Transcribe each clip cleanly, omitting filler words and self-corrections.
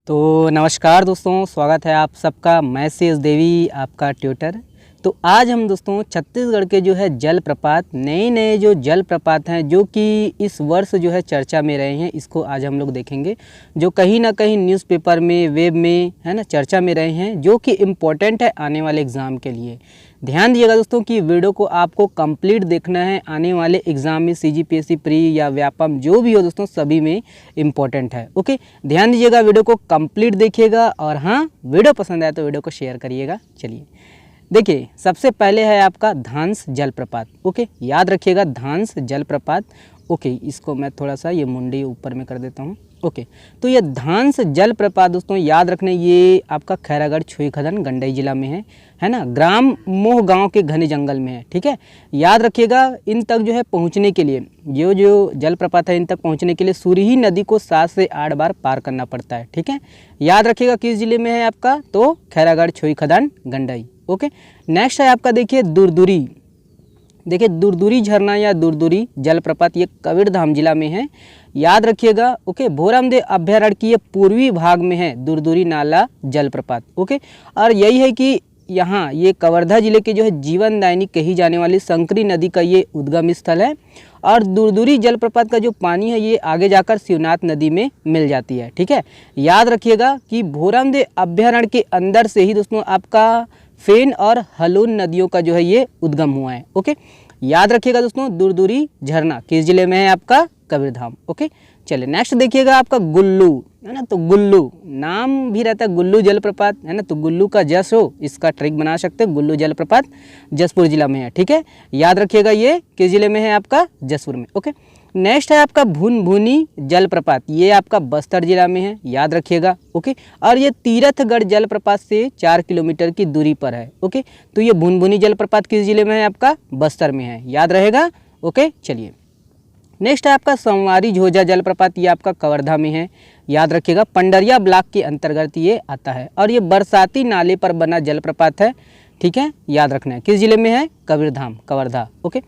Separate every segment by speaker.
Speaker 1: तो नमस्कार दोस्तों, स्वागत है आप सबका। मैं शेष देवी आपका ट्यूटर। तो आज हम दोस्तों छत्तीसगढ़ के जो है जलप्रपात, नए जो जलप्रपात हैं जो कि इस वर्ष जो है चर्चा में रहे हैं, इसको आज हम लोग देखेंगे। जो कहीं ना कहीं न्यूज़पेपर में, वेब में है ना, चर्चा में रहे हैं, जो कि इम्पोर्टेंट है आने वाले एग्ज़ाम के लिए। ध्यान दीजिएगा दोस्तों कि वीडियो को आपको कंप्लीट देखना है। आने वाले एग्ज़ाम में सीजीपीएससी प्री या व्यापम जो भी हो दोस्तों, सभी में इम्पोर्टेंट है। ओके, ध्यान दीजिएगा, वीडियो को कंप्लीट देखिएगा और हाँ, वीडियो पसंद आए तो वीडियो को शेयर करिएगा। चलिए देखिए, सबसे पहले है आपका धांस जलप्रपात। ओके, याद रखिएगा धांस जलप्रपात। ओके, इसको मैं थोड़ा सा ये मुंडी ऊपर में कर देता हूँ। ओके, तो ये धांस जलप्रपात दोस्तों याद रखने, ये आपका खैरागढ़ छुईखदन गंडई जिला में है ना, ग्राम मोह गांव के घने जंगल में है। ठीक है, याद रखिएगा, इन तक जो है पहुंचने के लिए, जो जलप्रपात है, इन तक पहुंचने के लिए सुरही नदी को 7 से 8 बार पार करना पड़ता है। ठीक है, याद रखिएगा किस जिले में है आपका, तो खैरागढ़ छुईखदन गंडई। ओके, नेक्स्ट है आपका, देखिए दुरदुरी। देखिए दुरदुरी झरना या दुरदुरी जलप्रपात, ये कबीरधाम जिला में है। याद रखिएगा। ओके, भोरामदेव अभ्यारण्य की ये पूर्वी भाग में है दुरदुरी नाला जलप्रपात। ओके, और यही है कि यहाँ ये कवर्धा जिले के जो है जीवनदायिनी कही जाने वाली संकरी नदी का ये उद्गम स्थल है। और दुरदुरी जलप्रपात का जो पानी है ये आगे जाकर शिवनाथ नदी में मिल जाती है। ठीक है, याद रखिएगा कि भोरामदेव अभ्यारण्य के अंदर से ही दोस्तों आपका फेन और हलून नदियों का जो है ये उद्गम हुआ है। ओके, याद रखिएगा दोस्तों, दुरदुरी झरना किस जिले में है आपका, कबीरधाम। ओके, चलिए नेक्स्ट देखिएगा आपका गुल्लू, है ना। तो गुल्लू नाम भी रहता है गुल्लू जलप्रपात, है ना। तो गुल्लू का जस हो, इसका ट्रिक बना सकते हैं। गुल्लू जलप्रपात जसपुर जिला में है। ठीक है, याद रखिएगा ये किस जिले में है आपका, जसपुर में। ओके, नेक्स्ट है आपका भुनभुनी जलप्रपात, ये आपका बस्तर जिला में है। याद रखिएगा। ओके, और ये तीरथगढ़ जलप्रपात से 4 किलोमीटर की दूरी पर है। ओके, तो ये भुनभुनी जलप्रपात किस जिले में है आपका, बस्तर में है। याद रहेगा। ओके, चलिए नेक्स्ट है आपका संवारी झोजा जलप्रपात, ये आपका कवर्धा में है। याद रखिएगा, पंडरिया ब्लॉक के अंतर्गत ये आता है और ये बरसाती नाले पर बना जलप्रपात है। ठीक है, याद रखना है किस जिले में है, कबीरधाम, कवर्धा। ओके,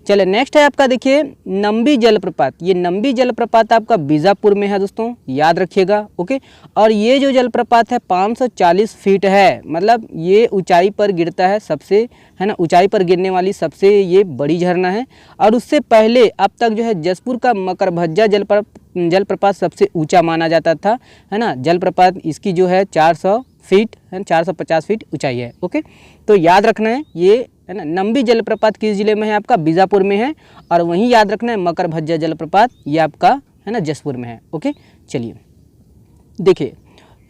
Speaker 1: चलिए नेक्स्ट है आपका, देखिए नंबी जलप्रपात। ये नंबी जलप्रपात आपका बीजापुर में है दोस्तों, याद रखिएगा। ओके, और ये जो जलप्रपात है 540 फीट है, मतलब ये ऊंचाई पर गिरता है सबसे, है ना, ऊंचाई पर गिरने वाली सबसे ये बड़ी झरना है। और उससे पहले अब तक जो है जसपुर का मकरभज्जा जलप्रपात सबसे ऊंचा माना जाता था, है ना। जलप्रपात इसकी जो है 400 फीट है, 450 फीट ऊंचाई है। ओके, तो याद रखना है ये, है ना। नंबी जलप्रपात किस जिले में है आपका, बीजापुर में है। और वहीं याद रखना है मकरभज्जा जलप्रपात, ये आपका है ना जसपुर में है। ओके, चलिए देखिए,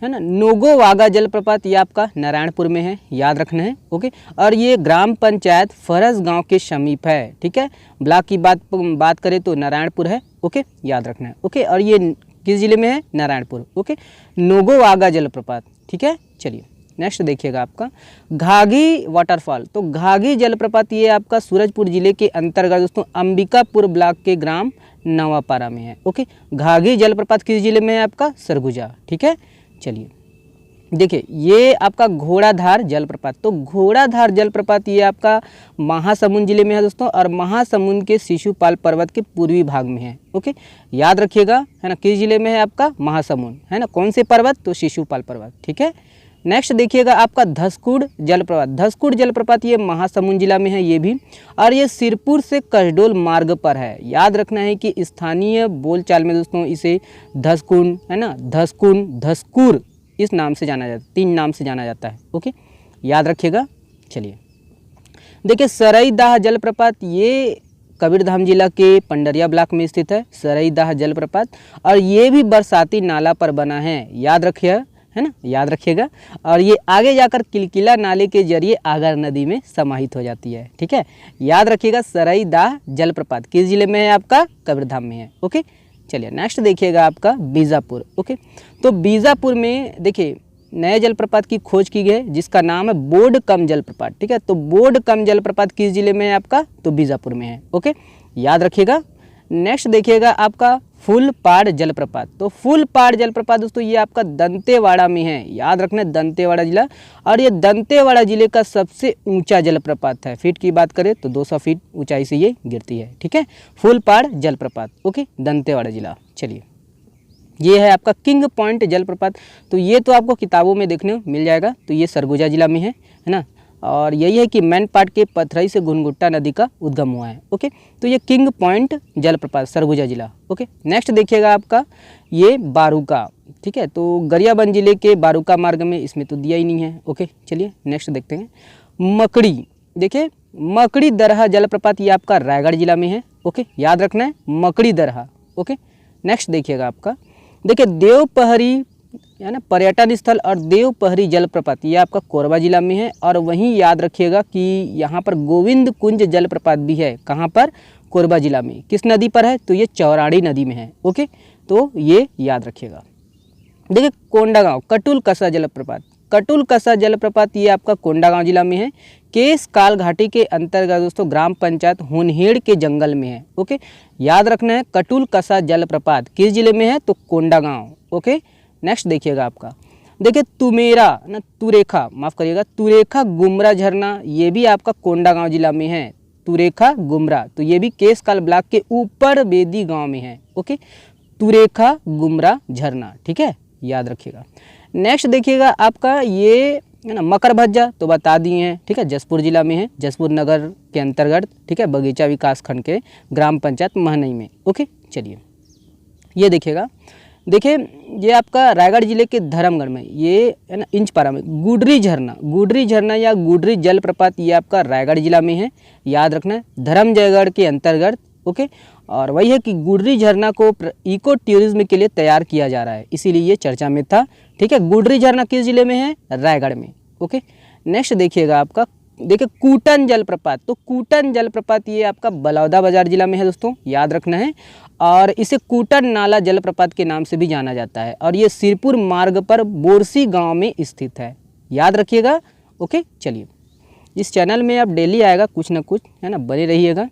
Speaker 1: है ना, नोगो वागा जलप्रपात, ये आपका नारायणपुर में है। याद रखना है। ओके, और ये ग्राम पंचायत फरस गांव के समीप है। ठीक है, ब्लॉक की बात करें तो नारायणपुर है। ओके, याद रखना है। ओके, और ये किस जिले में है, नारायणपुर। ओके, नोगो वागा जलप्रपात। ठीक है, चलिए नेक्स्ट देखिएगा आपका घाघी वाटरफॉल। तो घाघी जलप्रपात ये आपका सूरजपुर जिले के अंतर्गत दोस्तों अंबिकापुर ब्लॉक के ग्राम नवापारा में है। ओके, घाघी जलप्रपात किस जिले में है आपका, सरगुजा। ठीक है, चलिए देखिए ये आपका घोड़ाधार जलप्रपात। तो घोड़ाधार जलप्रपात ये आपका महासमुंद जिले में है दोस्तों, और महासमुंद के शिशुपाल पर्वत के पूर्वी भाग में है। ओके, याद रखिएगा, है ना, किस जिले में है आपका, महासमुंद, है ना। कौन से पर्वत, तो शिशुपाल पर्वत। ठीक है, नेक्स्ट देखिएगा आपका धसकुड़ जलप्रपात। धसकुड़ जलप्रपात ये महासमुंद जिला में है ये भी, और ये सिरपुर से कसडोल मार्ग पर है। याद रखना है कि स्थानीय बोलचाल में दोस्तों इसे धसकुंड, है ना, धसकुंड, धसकुर इस नाम से जाना जाता है, 3 नाम से जाना जाता है। ओके, याद रखिएगा। चलिए देखिए सरईदाह जलप्रपात, ये कबीरधाम जिला के पंडरिया ब्लॉक में स्थित है सरईदाह जलप्रपात, और ये भी बरसाती नाला पर बना है। याद रखिए, है ना, याद रखिएगा। और ये आगे जाकर किलकिला नाले के जरिए आगर नदी में समाहित हो जाती है। ठीक है, याद रखिएगा सरईदाह जलप्रपात किस जिले में है आपका, कबीरधाम में है। ओके, चलिए नेक्स्ट देखिएगा आपका बीजापुर। ओके, तो बीजापुर में देखिए नए जलप्रपात की खोज की गई जिसका नाम है बोर्ड कम जलप्रपात। ठीक है, तो बोर्ड कम जलप्रपात किस जिले में है आपका, तो बीजापुर में है। ओके, याद रखिएगा। नेक्स्ट देखिएगा आपका फूलपाड़ जलप्रपात। तो फूलपाड़ जलप्रपात दोस्तों ये आपका दंतेवाड़ा में है। याद रखना, दंतेवाड़ा जिला, और ये दंतेवाड़ा जिले का सबसे ऊंचा जलप्रपात है। फीट की बात करें तो 200 फीट ऊंचाई से ये गिरती है। ठीक है, फूलपाड़ जलप्रपात। ओके, दंतेवाड़ा जिला। चलिए ये है आपका किंग पॉइंट जलप्रपात। तो ये तो आपको किताबों में देखने को मिल जाएगा। तो ये सरगुजा जिला में है ना। और यही है कि मैनपाट के पथरई से घुनघुट्टा नदी का उद्गम हुआ है। ओके, तो ये किंग पॉइंट जलप्रपात सरगुजा जिला। ओके, नेक्स्ट देखिएगा आपका ये बारूका, ठीक है। तो गरियाबंद जिले के बारूका मार्ग में, इसमें तो दिया ही नहीं है। ओके, चलिए नेक्स्ट देखते हैं। मकड़ी, देखिए मकड़ी दरहा जलप्रपात, ये आपका रायगढ़ जिला में है। ओके, याद रखना है मकड़ी दरहा। ओके, नेक्स्ट देखिएगा आपका, देखिए देवपहरी है ना पर्यटन स्थल और देवपहरी जलप्रपात, ये आपका कोरबा जिला में है। और वहीं याद रखिएगा कि यहाँ पर गोविंद कुंज जलप्रपात भी है। कहाँ पर? कोरबा जिला में। किस नदी पर है? तो ये चौराड़ी नदी में है। ओके, तो ये याद रखिएगा। देखिए कोंडागांव कटुल कसा जलप्रपात, कटुल कसा जलप्रपात ये आपका कोंडागांव जिला में है। केस काल घाटी के अंतर्गत दोस्तों ग्राम पंचायत हुनहेड़ के जंगल में है। ओके, याद रखना है कटुल कसा जलप्रपात किस जिले में है? तो कोंडागांव। ओके, नेक्स्ट देखिएगा आपका, देखिए तुमेरा ना तुरेखा, माफ़ करिएगा, तुरेखा गुमरा झरना, ये भी आपका कोंडागांव जिला में है। तुरेखा गुमरा, तो ये भी केसकाल ब्लॉक के ऊपर बेदी गांव में है। ओके, तुरेखा गुमरा झरना, ठीक है, याद रखिएगा। नेक्स्ट देखिएगा आपका ये है ना मकर भज्जा, तो बता दिए हैं, ठीक है, जसपुर जिला में है, जसपुर नगर के अंतर्गत, ठीक है, बगीचा विकास खंड के ग्राम पंचायत महनई में। ओके, चलिए ये देखिएगा, देखिए ये आपका रायगढ़ जिले के धर्मगढ़ में, ये है ना इंचपारा में गुडरी झरना, गुडरी झरना या गुडरी जलप्रपात, ये आपका रायगढ़ जिला में है। याद रखना है धर्मजयगढ़ के अंतर्गत। ओके, और वही है कि गुडरी झरना को इको टूरिज्म के लिए तैयार किया जा रहा है, इसीलिए ये चर्चा में था। ठीक है, गुडरी झरना किस जिले में है? रायगढ़ में। ओके, नेक्स्ट देखिएगा आपका, देखिए कूटन जलप्रपात, तो कूटन जलप्रपात ये आपका बलौदाबाजार जिला में है दोस्तों, याद रखना है। और इसे कूटन नाला जलप्रपात के नाम से भी जाना जाता है, और ये सिरपुर मार्ग पर बोरसी गांव में स्थित है, याद रखिएगा। ओके, चलिए इस चैनल में आप डेली आएगा कुछ ना कुछ, है ना, बने रहिएगा।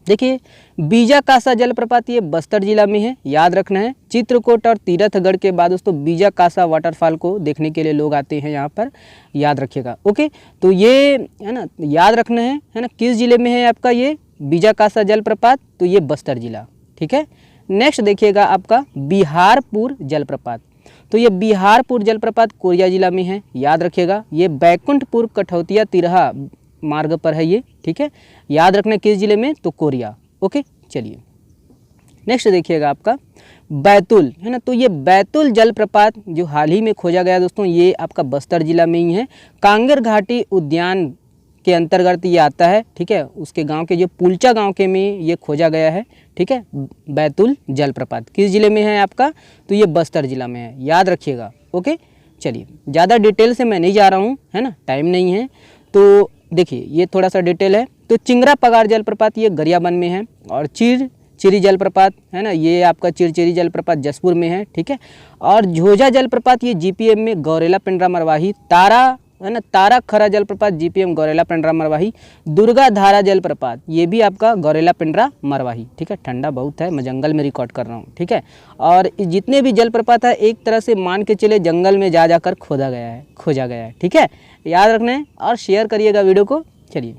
Speaker 1: देखिए बीजा कासा जलप्रपात ये बस्तर जिला में है, याद रखना है। चित्रकूट और तीरथगढ़ के बाद दोस्तों बीजा कासा वाटरफॉल को देखने के लिए लोग आते हैं यहाँ पर, याद रखिएगा। ओके, तो ये है ना याद रखना है ना, किस जिले में है आपका ये बीजा कासा जलप्रपात? तो ये बस्तर जिला। ठीक है, नेक्स्ट देखिएगा आपका बिहारपुर जलप्रपात, तो ये बिहारपुर जलप्रपात कोरिया जिला में है, याद रखिएगा। ये बैकुंठपुर कठौतिया तिरहा मार्ग पर है ये, ठीक है, याद रखना किस जिले में? तो कोरिया। ओके, चलिए नेक्स्ट देखिएगा आपका बैतुल, है ना, तो ये बैतुल जलप्रपात जो हाल ही में खोजा गया दोस्तों, ये आपका बस्तर जिला में ही है। कांगेर घाटी उद्यान के अंतर्गत ये आता है, ठीक है, उसके गांव के जो पुलचा गांव के में ये खोजा गया है। ठीक है, बैतुल जलप्रपात किस जिले में है आपका? तो ये बस्तर जिला में है, याद रखिएगा। ओके, चलिए ज़्यादा डिटेल से मैं नहीं जा रहा हूँ, है ना, टाइम नहीं है। तो देखिए ये थोड़ा सा डिटेल है। तो चिंगरा पगार जलप्रपात ये गरियाबंद में है, और चिरी जलप्रपात है ना, ये आपका चिरचिरी जलप्रपात जसपुर में है। ठीक है, और झोझा जलप्रपात ये जीपीएम में गौरेला पिंडरा मरवाही, तारा है ना, तारा खरा जलप्रपात जीपीएम गौरेला पिंडरा मरवाही, दुर्गा धारा जलप्रपात ये भी आपका गौरेला पिंडरा मरवाही। ठीक है, ठंडा बहुत है, मैं जंगल में रिकॉर्ड कर रहा हूँ। ठीक है, और जितने भी जलप्रपात है एक तरह से मान के चले जंगल में जा जाकर खोजा गया है। ठीक है, याद रखना है और शेयर करिएगा वीडियो को। चलिए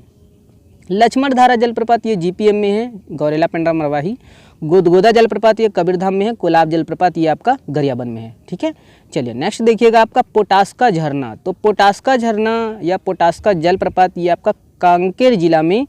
Speaker 1: लक्ष्मण धारा जलप्रपात ये जीपीएम में है, गौरेला पिंडरा मरवाही। गोदगोदा जलप्रपात ये कबीरधाम में है। कोलाब जलप्रपात ये आपका गरियाबंद में है। ठीक है, चलिए नेक्स्ट देखिएगा आपका पोटास्का झरना, तो पोटास्का झरना या पोटास्का जलप्रपात ये आपका कांकेर जिला में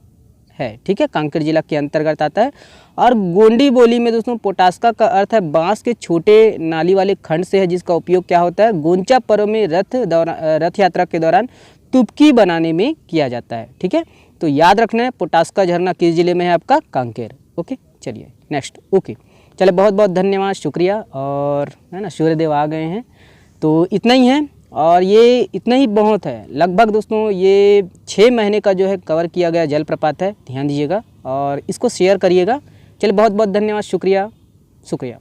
Speaker 1: है। ठीक है, कांकेर जिला के अंतर्गत आता है। और गोंडी बोली में दोस्तों पोटास्का का अर्थ है बांस के छोटे नाली वाले खंड से है, जिसका उपयोग क्या होता है? गोंचा पर्व में रथ यात्रा के दौरान तुपकी बनाने में किया जाता है। ठीक है, तो याद रखना है पोटास्का झरना किस जिले में है आपका? कांकेर। ओके, चलिए नेक्स्ट। ओके, चलिए बहुत बहुत धन्यवाद, शुक्रिया। और है ना सूर्यदेव आ गए हैं, तो इतना ही है, और ये इतना ही बहुत है। लगभग दोस्तों ये 6 महीने का जो है कवर किया गया जलप्रपात है, ध्यान दीजिएगा और इसको शेयर करिएगा। चलिए बहुत बहुत धन्यवाद, शुक्रिया।